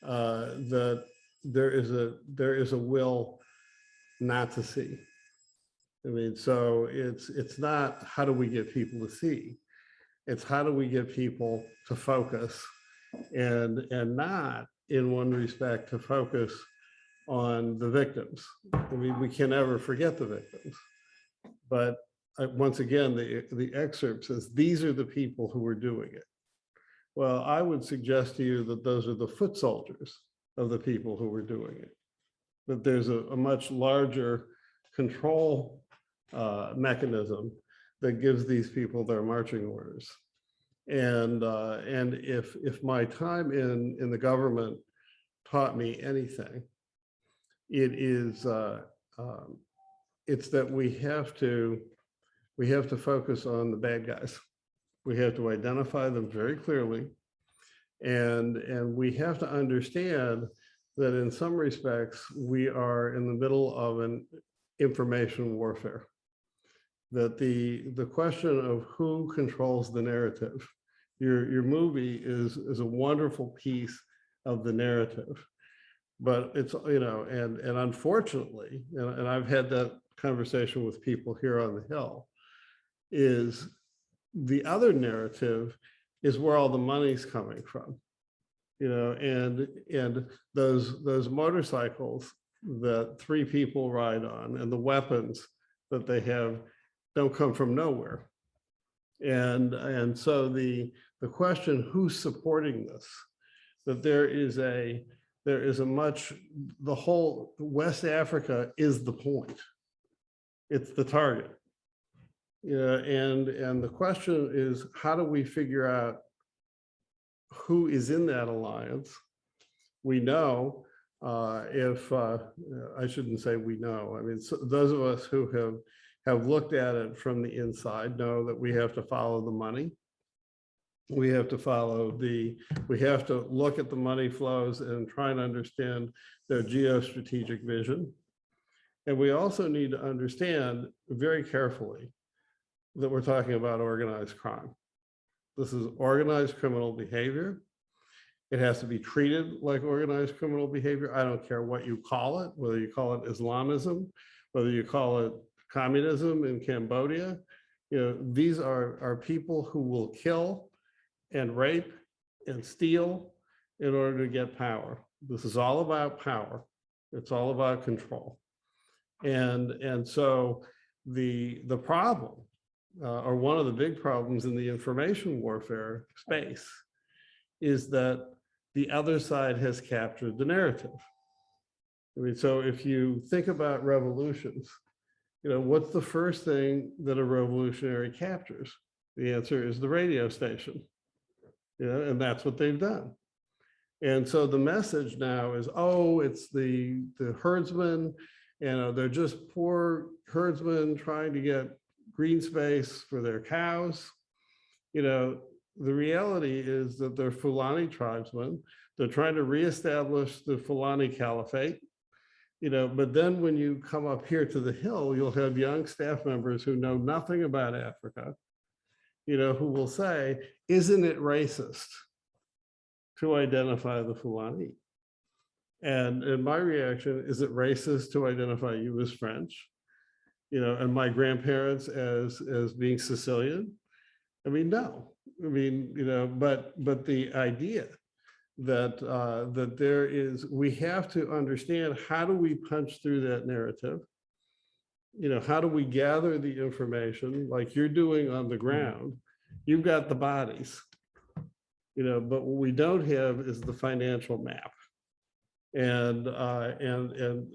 that there is a will not to see. I mean, so it's not how do we get people to see, it's how do we get people to focus, and not in one respect to focus on the victims. I mean, we can never forget the victims, but once again, the excerpt says these are the people who are doing it. Well, I would suggest to you that those are the foot soldiers of the people who are doing it, that there's a much larger control mechanism that gives these people their marching orders. And if my time in the government taught me anything, it is it's that we have to focus on the bad guys. We have to identify them very clearly, and we have to understand that in some respects we are in the middle of an information warfare. That the question of who controls the narrative, your movie is a wonderful piece of the narrative, but it's, you know, and unfortunately, and I've had that conversation with people here on the Hill, is the other narrative is where all the money's coming from, you know, and those motorcycles that 3 people ride on and the weapons that they have don't come from nowhere. And so the question, who's supporting this, that there is a much, the whole West Africa is the point. It's the target. Yeah, and the question is, how do we figure out who is in that alliance? We know I shouldn't say we know. I mean, so those of us who have looked at it from the inside know that we have to follow the money. We have to we have to look at the money flows and try and understand their geostrategic vision. And we also need to understand very carefully that we're talking about organized crime. This is organized criminal behavior. It has to be treated like organized criminal behavior. I don't care what you call it, whether you call it Islamism, whether you call it communism in Cambodia. You know, these are people who will kill and rape and steal in order to get power. This is all about power. It's all about control. And so the problem, or one of the big problems in the information warfare space, is that the other side has captured the narrative. I mean, so if you think about revolutions, you know, what's the first thing that a revolutionary captures? The answer is the radio station. You know, and that's what they've done. And so the message now is, oh, it's the herdsmen, you know, they're just poor herdsmen trying to get green space for their cows. You know, the reality is that they're Fulani tribesmen. They're trying to reestablish the Fulani Caliphate. You know, but then when you come up here to the Hill, you'll have young staff members who know nothing about Africa, you know, who will say, isn't it racist to identify the Fulani? And my reaction, is it racist to identify you as French? You know, and my grandparents as being Sicilian? I mean, no. I mean, you know, but the idea that that there is, we have to understand, how do we punch through that narrative? You know, how do we gather the information like you're doing on the ground? You've got the bodies, you know, but what we don't have is the financial map. And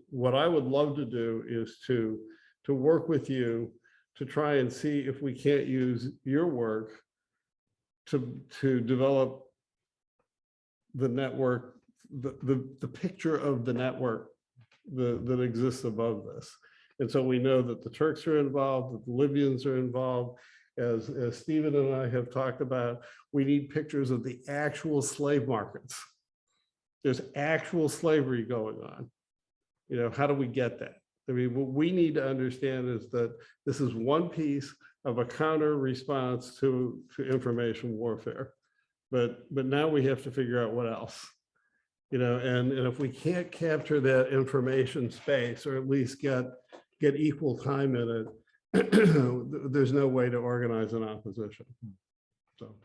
what I would love to do is to work with you to try and see if we can't use your work to develop the network, the picture of the network that exists above this. And so we know that the Turks are involved, that the Libyans are involved. As Stephen and I have talked about, we need pictures of the actual slave markets. There's actual slavery going on. You know, how do we get that? I mean, what we need to understand is that this is one piece of a counter response to information warfare. But now we have to figure out what else. You know, and if we can't capture that information space, or at least get equal time in it, there's no way to organize an opposition. So